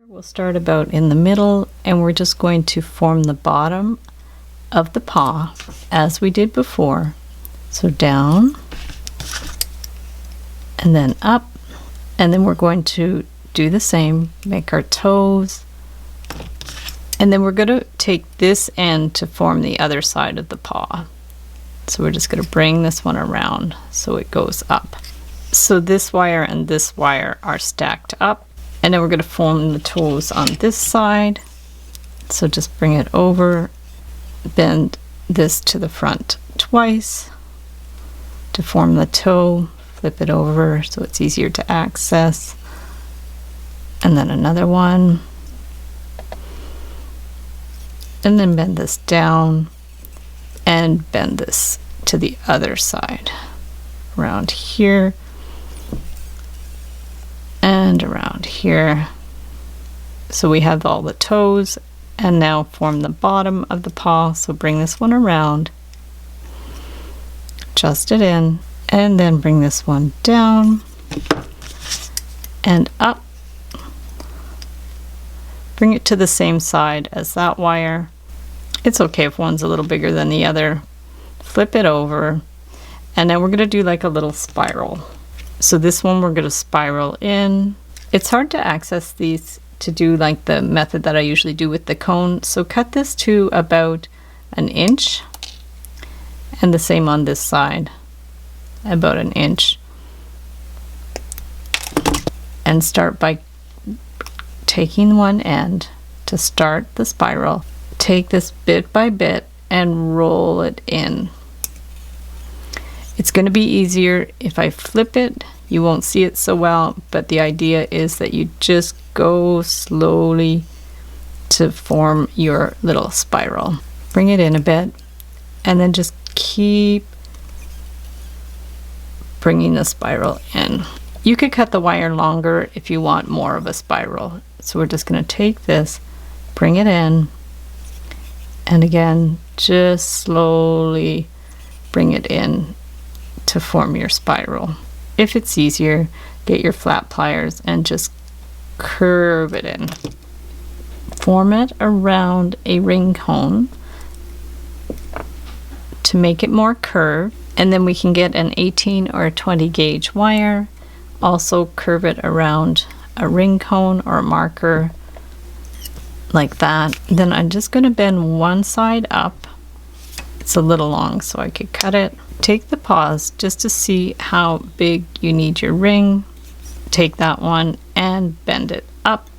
We'll start about in the middle, and we're just going to form the bottom of the paw as we did before. So down and then up, and then we're going to do the same, make our toes, and then we're going to take this end to form the other side of the paw. So we're just going to bring this one around so it goes up. So this wire and this wire are stacked up, and then we're going to form the toes on this side. So just bring it over, bend this to the front twice to form the toe, flip it over so it's easier to access, and then another one, and then bend this down and bend this to the other side around here and around here. So we have all the toes, and now form the bottom of the paw. So bring this one around, adjust it in, and then bring this one down and up. Bring it to the same side as that wire. It's okay if one's a little bigger than the other. Flip it over, and then we're going to do like a little spiral. So this one we're going to spiral in. It's hard to access these to do like the method that I usually do with the cone. So cut this to about 1 inch, and the same on this side, about 1 inch. And start by taking one end to start the spiral. Take this bit by bit and roll it in. It's going to be easier if I flip it. You won't see it so well, but the idea is that you just go slowly to form your little spiral. Bring it in a bit, and then just keep bringing the spiral in. You could cut the wire longer if you want more of a spiral. So we're just going to take this, bring it in, and again, just slowly bring it in to form your spiral. If it's easier, get your flat pliers and just curve it in. Form it around a ring cone to make it more curved, and then we can get an 18 or a 20 gauge wire. Also curve it around a ring cone or a marker like that. Then I'm just going to bend one side up. It's a little long, so I could cut it. Take the paws just to see how big you need your ring. Take that one and bend it up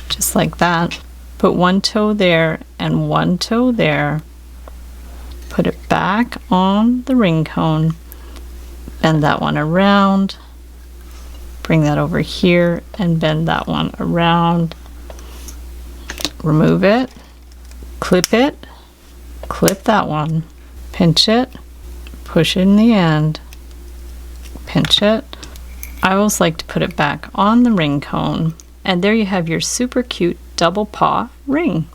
just like that. Put one toe there and one toe there. Put it back on the ring cone. Bend that one around. Bring that over here and bend that one around. Remove it. Clip that one. Pinch it, push it in the end, pinch it. I always like to put it back on the ring cone, and there you have your super cute double paw ring.